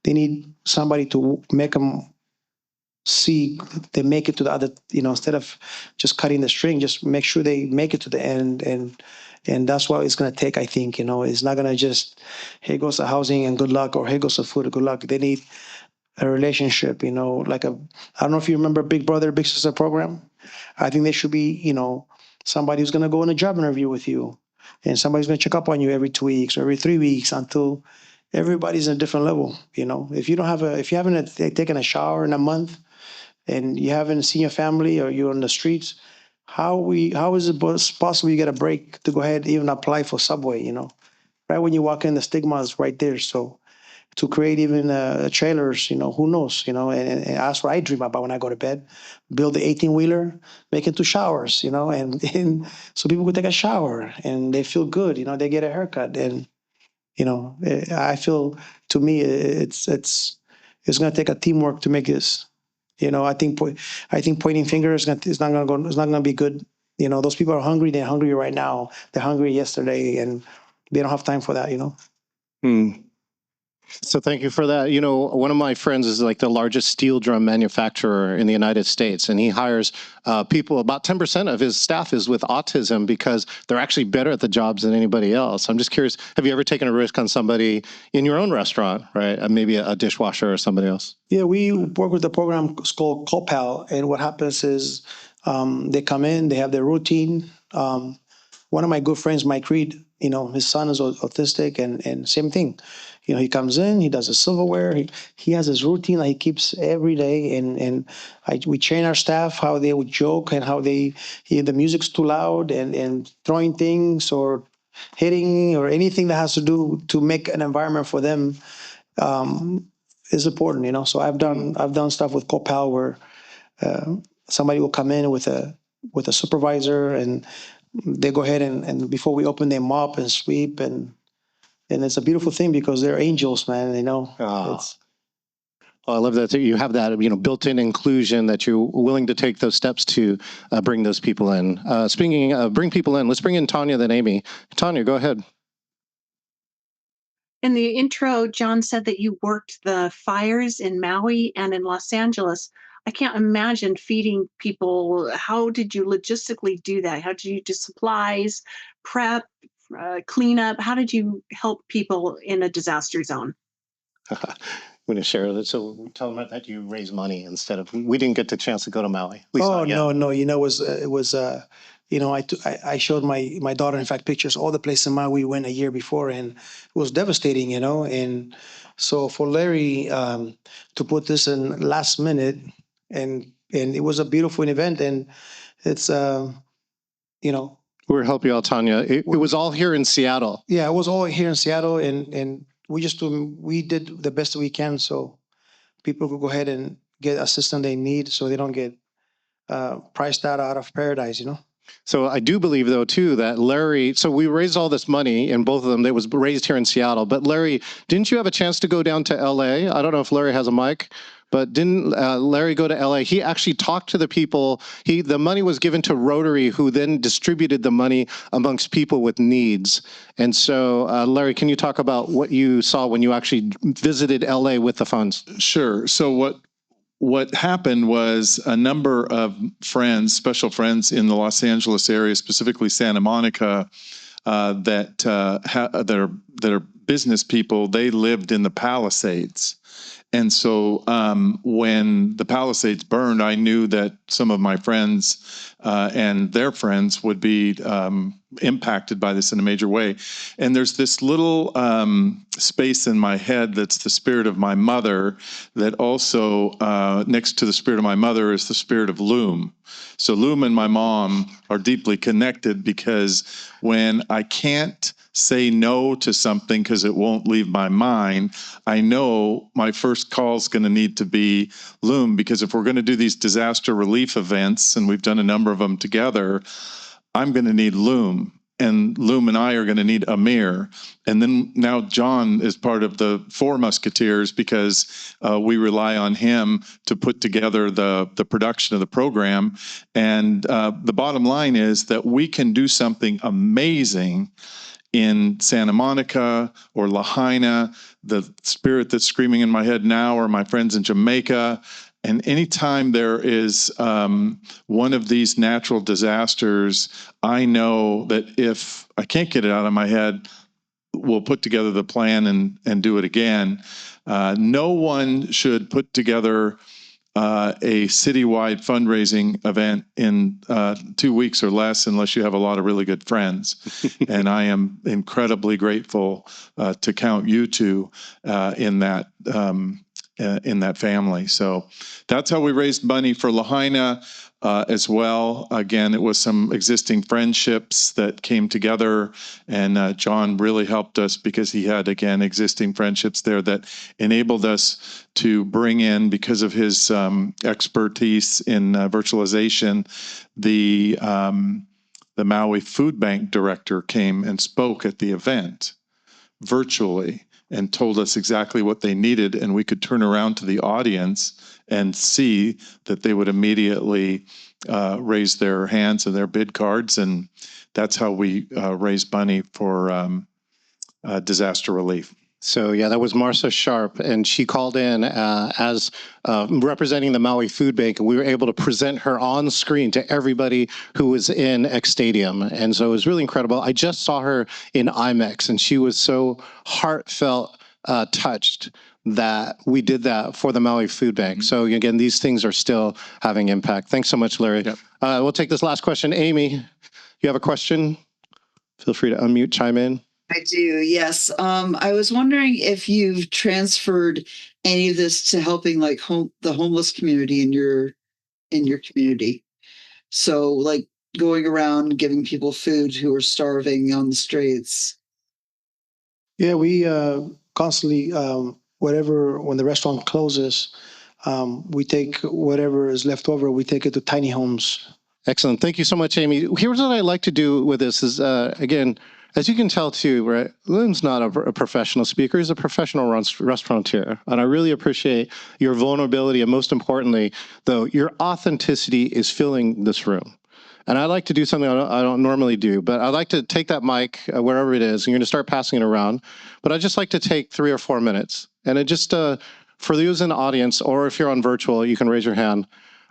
they need somebody to make them see they make it to the other, you know, instead of just cutting the string, just make sure they make it to the end. And that's what it's going to take, I think. You know, it's not going to just, here goes the housing and good luck, or here goes the food and good luck. They need a relationship, you know, like I don't know if you remember Big Brother, Big Sister program. I think they should be, you know, somebody who's going to go on a job interview with you, and somebody's going to check up on you every 2 weeks or every 3 weeks until everybody's in a different level. You know, if you haven't taken a shower in a month, and you haven't seen your family, or you're on the streets, how is it possible you get a break to go ahead and even apply for Subway? You know, right when you walk in, the stigma is right there. So to create even trailers, you know, who knows, you know, and that's what I dream about when I go to bed. Build the 18-wheeler, make it 2 showers, you know, and so people could take a shower and they feel good, you know, they get a haircut, and you know, I feel, to me, it's going to take a teamwork to make this. You know, I think pointing fingers is not going to go. It's not going to be good. You know, those people are hungry. They're hungry right now. They're hungry yesterday, and they don't have time for that. You know. Hmm. So thank you for that. You know, one of my friends is like the largest steel drum manufacturer in the United States, and he hires people. About 10% of his staff is with autism because they're actually better at the jobs than anybody else. I'm just curious, have you ever taken a risk on somebody in your own restaurant, right? Maybe a dishwasher or somebody else? Yeah, we work with the program called CoPal, and what happens is they come in, they have their routine. One of my good friends, Mike Reed, you know, his son is autistic, and same thing. You know, he comes in, he does the silverware, he has his routine that he keeps every day, and we train our staff how they would joke and how the music's too loud, and throwing things or hitting or anything that has to do to make an environment for them is important, you know. So I've done stuff with Copal where somebody will come in with a supervisor, and they go ahead and before we open, they mop and sweep, and it's a beautiful thing because they're angels, man. You know. It's, I love that you have that, you know, built-in inclusion, that you're willing to take those steps to bring those people in. Speaking of bring people in, let's bring in Tanya, then Amy. Tanya, go ahead. In the intro, John said that you worked the fires in Maui and in Los Angeles. I can't imagine feeding people. How did you logistically do that? How did you do supplies, prep, cleanup? How did you help people in a disaster zone? I'm going to share that. So tell them that you raise money instead of, we didn't get the chance to go to Maui. no, you know, it was you know, I showed my daughter, in fact, pictures all the places in Maui we went a year before, and it was devastating, you know. And so for Larry to put this in last minute, and it was a beautiful event, and it's you know, We're helping you out, Tanya. It was all here in Seattle. yeah, it was all here in Seattle, and we did the best we can so people could go ahead and get assistance they need, so they don't get priced out of paradise, you know. So I do believe, though, too, that Larry, so we raised all this money, and both of them, that was raised here in Seattle. But Larry, didn't you have a chance to go down to LA? I don't know if Larry has a mic, but didn't Larry go to LA? He actually talked to the people. The money was given to Rotary, who then distributed the money amongst people with needs. And so, Larry, can you talk about what you saw when you actually visited LA with the funds? Sure. So what happened was a number of friends, special friends in the Los Angeles area, specifically Santa Monica, that are business people. They lived in the Palisades. And so when the Palisades burned, I knew that some of my friends and their friends would be impacted by this in a major way. And there's this little space in my head that's the spirit of my mother, that also next to the spirit of my mother is the spirit of Luam. So Luam and my mom are deeply connected, because when I can't say no to something because it won't leave my mind, I know my first call is going to need to be Luam, because if we're going to do these disaster relief events, and we've done a number of them together, I'm going to need Luam, and Luam and I are going to need Amir. And then now John is part of the Four Musketeers, because we rely on him to put together the production of the program. And the bottom line is that we can do something amazing in Santa Monica or Lahaina. The spirit that's screaming in my head now are my friends in Jamaica. And anytime there is one of these natural disasters, I know that if I can't get it out of my head, we'll put together the plan and do it again. No one should put together a citywide fundraising event in 2 weeks or less unless you have a lot of really good friends. And I am incredibly grateful to count you two in that family. So that's how we raised money for Lahaina as well. Again, it was some existing friendships that came together, and John really helped us because he had, again, existing friendships there that enabled us to bring in, because of his expertise in virtualization, the Maui Food Bank director came and spoke at the event virtually and told us exactly what they needed, and we could turn around to the audience and see that they would immediately raise their hands and their bid cards, and that's how we raised money for disaster relief. So yeah, that was Marcia Sharp, and she called in as representing the Maui Food Bank, and we were able to present her on screen to everybody who was in X Stadium, and so it was really incredible. I just saw her in IMAX, and she was so heartfelt, touched that we did that for the Maui Food Bank. So again, these things are still having impact. Thanks so much, Larry. Yep. We'll take this last question. Amy, you have a question? Feel free to unmute, chime in. I do, yes. I was wondering if you've transferred any of this to helping like the homeless community in your community. So like going around giving people food who are starving on the streets. Yeah, we constantly, when the restaurant closes, we take whatever is left over, we take it to tiny homes. Excellent. Thank you so much, Amy. Here's what I like to do with this is, again, as you can tell too, right, Luam's not a professional speaker. He's a professional restaurateur. And I really appreciate your vulnerability. And most importantly, though, your authenticity is filling this room. And I like to do something I don't normally do, but I like to take that mic wherever it is, and you're going to start passing it around. But I just like to take 3 or 4 minutes. And it just, for those in the audience, or if you're on virtual, you can raise your hand.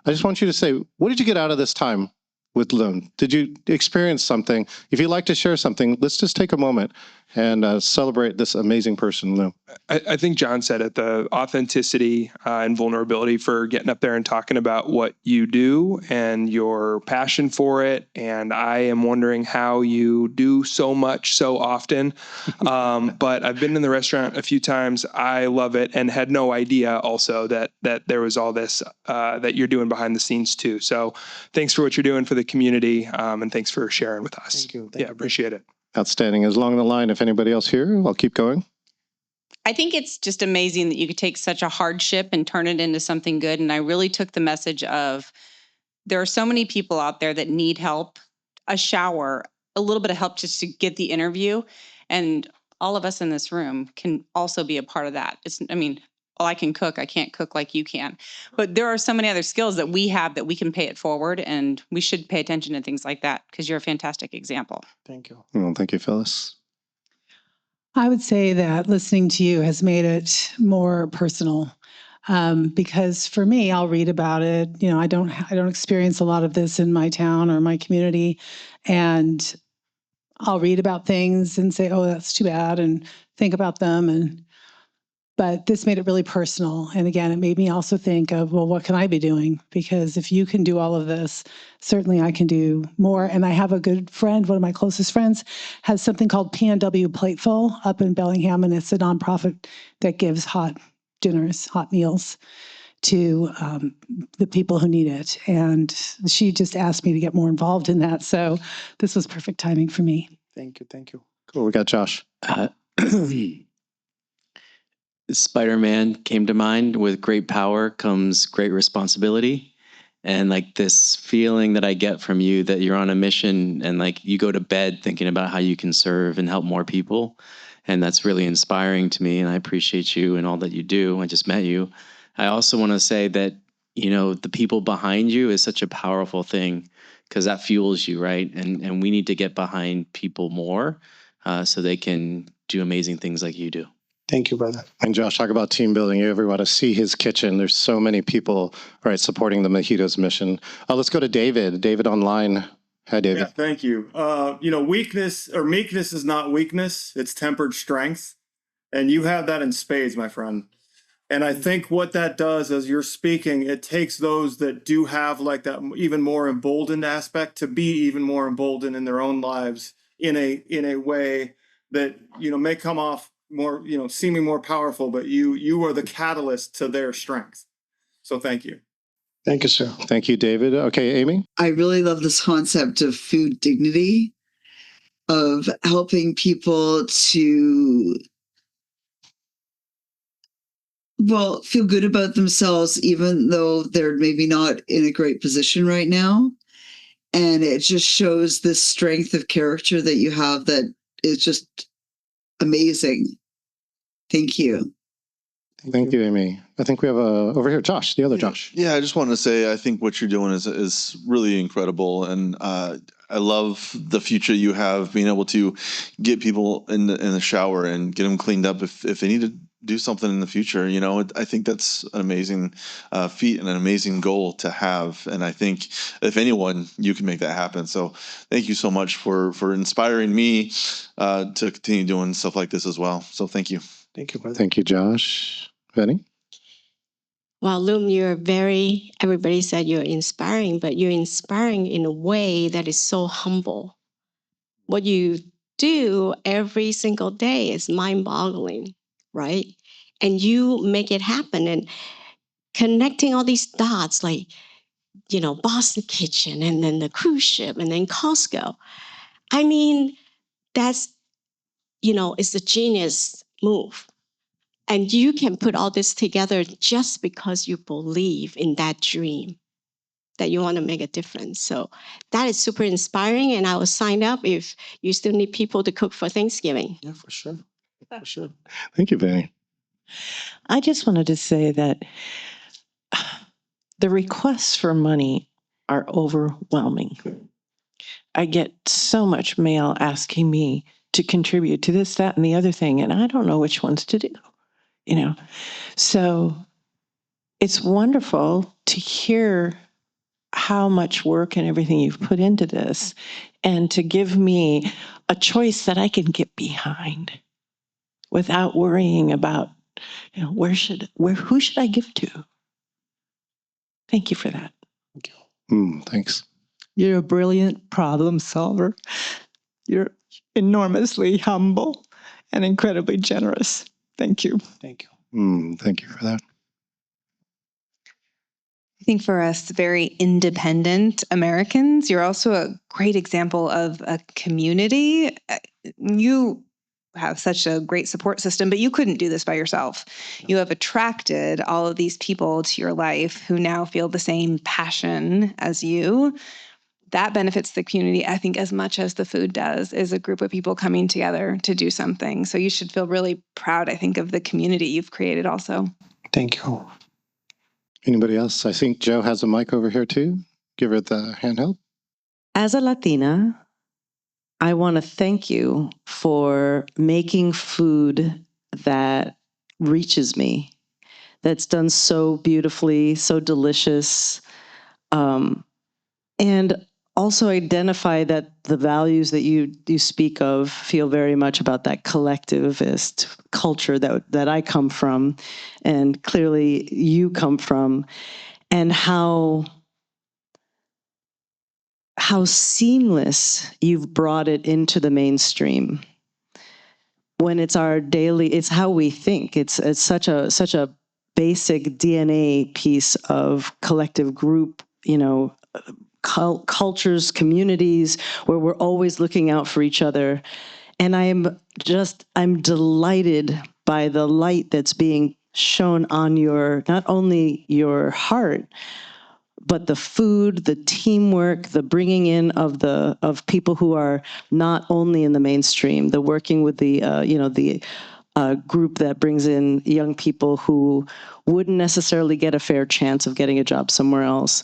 I just want you to say, what did you get out of this time with Luam? Did you experience something? If you'd like to share something, let's just take a moment and celebrate this amazing person, Luam. I think John said it, the authenticity and vulnerability for getting up there and talking about what you do and your passion for it. And I am wondering how you do so much so often. But I've been in the restaurant a few times. I love it and had no idea also that there was all this that you're doing behind the scenes too. So thanks for what you're doing for the community, and thanks for sharing with us. Thank you. Yeah, appreciate it. Outstanding. As along the line, if anybody else here, I'll keep going. I think it's just amazing that you could take such a hardship and turn it into something good. And I really took the message of there are so many people out there that need help, a shower, a little bit of help just to get the interview. And all of us in this room can also be a part of that. I can cook. I can't cook like you can. But there are so many other skills that we have that we can pay it forward. And we should pay attention to things like that because you're a fantastic example. Thank you. Well, thank you, Phyllis. I would say that listening to you has made it more personal, because for me, I'll read about it. You know, I don't experience a lot of this in my town or my community, and I'll read about things and say, "Oh, that's too bad," and think about them. And But this made it really personal. And again, it made me also think of, well, what can I be doing? Because if you can do all of this, certainly I can do more. And I have a good friend, one of my closest friends, has something called PNW Plateful up in Bellingham, and it's a nonprofit that gives hot dinners, hot meals to the people who need it. And she just asked me to get more involved in that. So this was perfect timing for me. Thank you. Thank you. Cool. We got Josh. Spider-Man came to mind. With great power comes great responsibility. And like this feeling that I get from you that you're on a mission and like you go to bed thinking about how you can serve and help more people. And that's really inspiring to me. And I appreciate you and all that you do. I just met you. I also want to say that, you know, the people behind you is such a powerful thing because that fuels you, right? And we need to get behind people more so they can do amazing things like you do. Thank you, brother. And Josh, talk about team building. You ever want to see his kitchen? There's so many people, right, supporting the Mojito's mission. Let's go to David. David online. Hi, David. Yeah, thank you. You know, weakness or meekness is not weakness. It's tempered strength. And you have that in spades, my friend. And I think what that does as you're speaking, it takes those that do have like that even more emboldened aspect to be even more emboldened in their own lives in a way that, you know, may come off more, you know, seeming more powerful, but you are the catalyst to their strength. So thank you. Thank you, sir. Thank you, David. Okay, Amy. I really love this concept of food dignity, of helping people to, well, feel good about themselves, even though they're maybe not in a great position right now. And it just shows this strength of character that you have that is just amazing. Thank you. Thank you, Amy. I think we have over here, Josh, the other Josh. Yeah, I just wanted to say I think what you're doing is really incredible, and I love the future you have, being able to get people in the shower and get them cleaned up if they need to do something in the future. You know, I think that's an amazing feat and an amazing goal to have, and I think if anyone, you can make that happen. So thank you so much for inspiring me to continue doing stuff like this as well. So thank you. Thank you, brother. Thank you, Josh. Benny? Well, Luam, everybody said you're inspiring, but you're inspiring in a way that is so humble. What you do every single day is mind-boggling, right? And you make it happen, and connecting all these dots, like, you know, Boston Kitchen, and then the cruise ship, and then Costco. I mean, that's, you know, it's a genius move. And you can put all this together just because you believe in that dream, that you want to make a difference. So that is super inspiring. And I will sign up if you still need people to cook for Thanksgiving. Yeah, for sure. For sure. Thank you, Benny. I just wanted to say that the requests for money are overwhelming. I get so much mail asking me to contribute to this, that, and the other thing, and I don't know which ones to do. You know, so it's wonderful to hear how much work and everything you've put into this, and to give me a choice that I can get behind without worrying about, you know, who should I give to? Thank you for that. Thank you. Thanks. You're a brilliant problem solver. You're enormously humble and incredibly generous. Thank you. Thank you. Thank you for that. I think for us, very independent Americans, you're also a great example of a community. You have such a great support system, but you couldn't do this by yourself. You have attracted all of these people to your life who now feel the same passion as you. That benefits the community, I think, as much as the food does, is a group of people coming together to do something. So you should feel really proud, I think, of the community you've created also. Thank you. Anybody else? I think Joe has a mic over here too. Give her the handheld. As a Latina, I want to thank you for making food that reaches me, that's done so beautifully, so delicious. And also identify that the values that you speak of feel very much about that collectivist culture that I come from, and clearly you come from, and how seamless you've brought it into the mainstream. When it's our daily, it's how we think. It's such a basic DNA piece of collective group, cultures, communities, where we're always looking out for each other. And I'm delighted by the light that's being shown on not only your heart, but the food, the teamwork, the bringing in of people who are not only in the mainstream, the working with the group that brings in young people who wouldn't necessarily get a fair chance of getting a job somewhere else.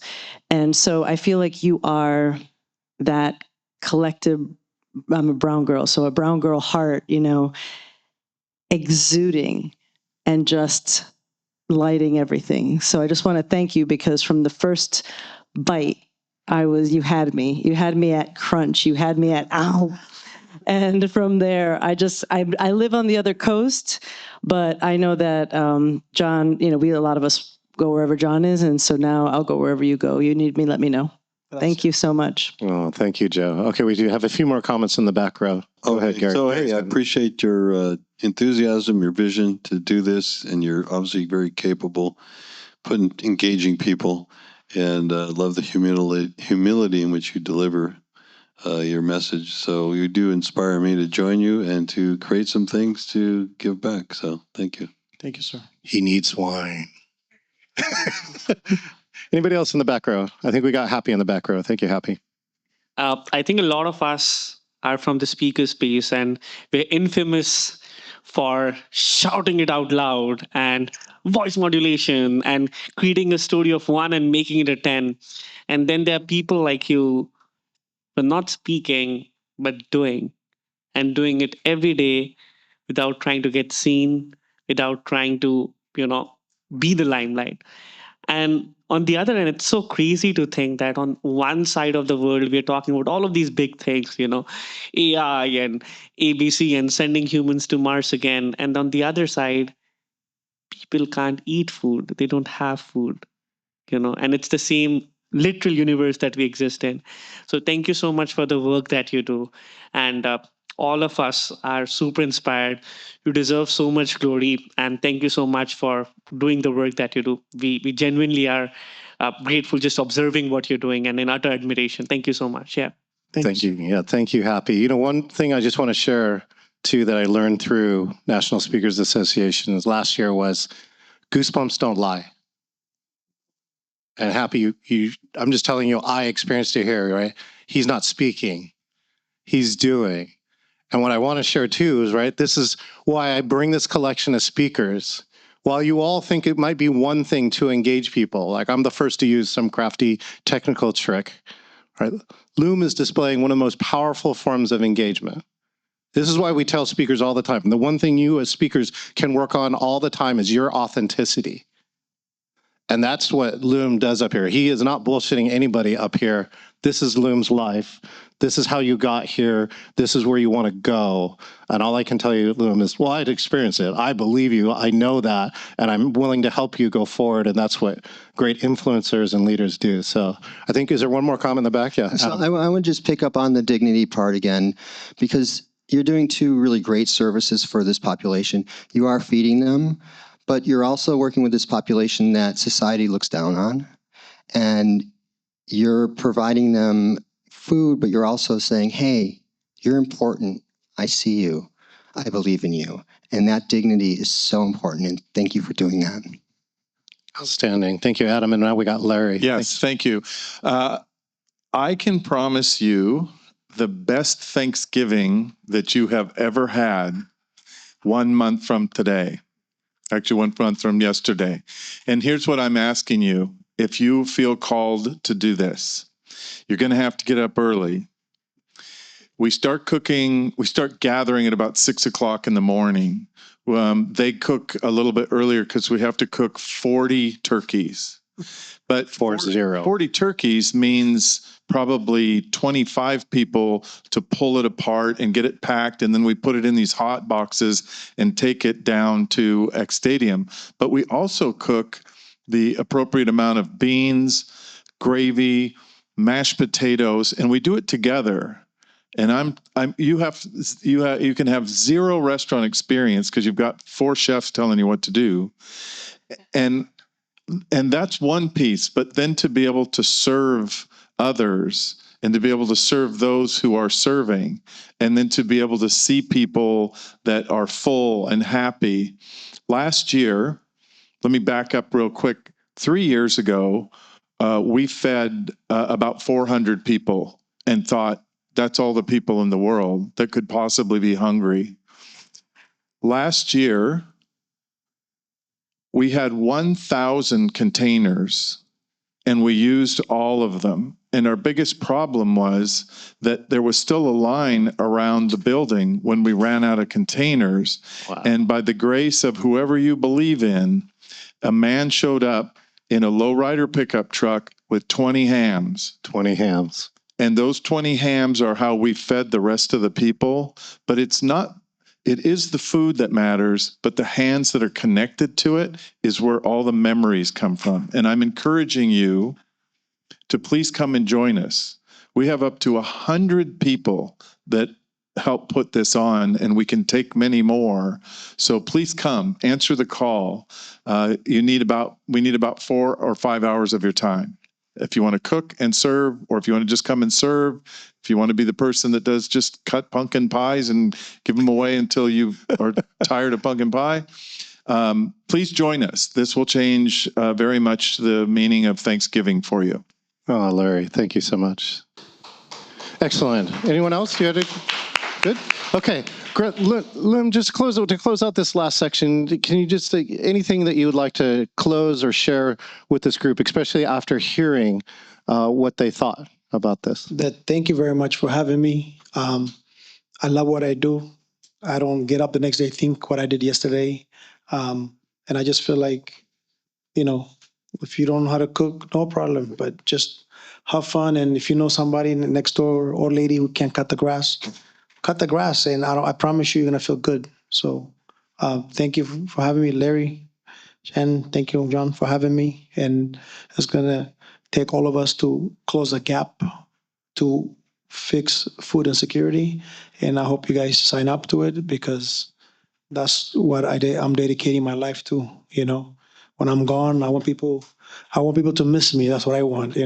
And so I feel like you are that collective. I'm a brown girl, so a brown girl heart, exuding and just lighting everything. So I just want to thank you, because from the first bite, you had me at crunch, you had me at ow. And from there, I live on the other coast, but I know that John, a lot of us go wherever John is. And so now I'll go wherever you go. You need me, let me know. Thank you so much. Oh, thank you, Joe. Okay, we do have a few more comments in the back row. Go ahead, Gary. So, hey, I appreciate your enthusiasm, your vision to do this, and you're obviously very capable, engaging people, and love the humility in which you deliver your message. So you do inspire me to join you and to create some things to give back. So thank you. Thank you, sir. He needs wine. Anybody else in the back row? I think we got Happy in the back row. Thank you, Happy. I think a lot of us are from the speaker space, and we're infamous for shouting it out loud and voice modulation and creating a story of 1 and making it a 10. And then there are people like you who are not speaking, but doing it every day without trying to get seen, without trying to, be the limelight. And on the other end, it's so crazy to think that on one side of the world, we're talking about all of these big things, AI and ABC and sending humans to Mars again. And on the other side, people can't eat food. They don't have food, and it's the same literal universe that we exist in. So thank you so much for the work that you do. And all of us are super inspired. You deserve so much glory. And thank you so much for doing the work that you do. We genuinely are grateful just observing what you're doing and in utter admiration. Thank you so much. Yeah. Thank you. Yeah, thank you, Happy. One thing I just want to share too that I learned through National Speakers Association last year was goosebumps don't lie. And Happy, I'm just telling you, I experienced it here, right? He's not speaking, he's doing. And what I want to share too is, right, this is why I bring this collection of speakers. While you all think it might be one thing to engage people, like I'm the first to use some crafty technical trick, right? Loom is displaying one of the most powerful forms of engagement. This is why we tell speakers all the time, the one thing you as speakers can work on all the time is your authenticity. And that's what Loom does up here. He is not bullshitting anybody up here. This is Loom's life. This is how you got here. This is where you want to go. And all I can tell you, Loom, is, well, I'd experienced it. I believe you. I know that. And I'm willing to help you go forward. And that's what great influencers and leaders do. So I think, is there one more comment in the back? Yeah. So I would just pick up on the dignity part again, because you're doing 2 really great services for this population. You are feeding them, but you're also working with this population that society looks down on. And you're providing them food, but you're also saying, hey, you're important. I see you. I believe in you. And that dignity is so important. And thank you for doing that. Outstanding. Thank you, Adam. And now we got Larry. Yes, thank you. I can promise you the best Thanksgiving that you have ever had 1 month from today. Actually, 1 month from yesterday. And here's what I'm asking you. If you feel called to do this, you're going to have to get up early. We start cooking, we start gathering at about 6 o'clock in the morning. They cook a little bit earlier because we have to cook 40 turkeys. But 40 turkeys means probably 25 people to pull it apart and get it packed. And then we put it in these hot boxes and take it down to X Stadium. But we also cook the appropriate amount of beans, gravy, mashed potatoes, and we do it together. And you can have zero restaurant experience because you've got 4 chefs telling you what to do. And that's one piece, but then to be able to serve others and to be able to serve those who are serving, and then to be able to see people that are full and happy. Last year, let me back up real quick. 3 years ago, we fed about 400 people and thought that's all the people in the world that could possibly be hungry. Last year, we had 1,000 containers and we used all of them. And our biggest problem was that there was still a line around the building when we ran out of containers. Wow. And by the grace of whoever you believe in, a man showed up in a lowrider pickup truck with 20 hams. 20 hams. And those 20 hams are how we fed the rest of the people. But it is the food that matters, but the hands that are connected to it is where all the memories come from. And I'm encouraging you to please come and join us. We have up to 100 people that help put this on, and we can take many more. So please come, answer the call. We need about 4 or 5 hours of your time. If you want to cook and serve, or if you want to just come and serve, if you want to be the person that does just cut pumpkin pies and give them away until you are tired of pumpkin pie, please join us. This will change very much the meaning of Thanksgiving for you. Oh, Larry, thank you so much. Excellent. Anyone else? You had a good? Okay. Great. Luam, just to close out this last section, can you just say anything that you would like to close or share with this group, especially after hearing what they thought about this? Thank you very much for having me. I love what I do. I don't get up the next day, think what I did yesterday. And I just feel like, if you don't know how to cook, no problem, but just have fun. And if you know somebody next door or lady who can't cut the grass, and I promise you, you're going to feel good. So thank you for having me, Larry. And thank you, John, for having me. And it's going to take all of us to close the gap to fix food insecurity. And I hope you guys sign up to it, because that's what I'm dedicating my life to. When I'm gone, I want people to miss me. That's what I want,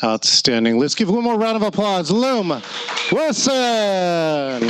Outstanding. Let's give one more round of applause. Luam Wersom.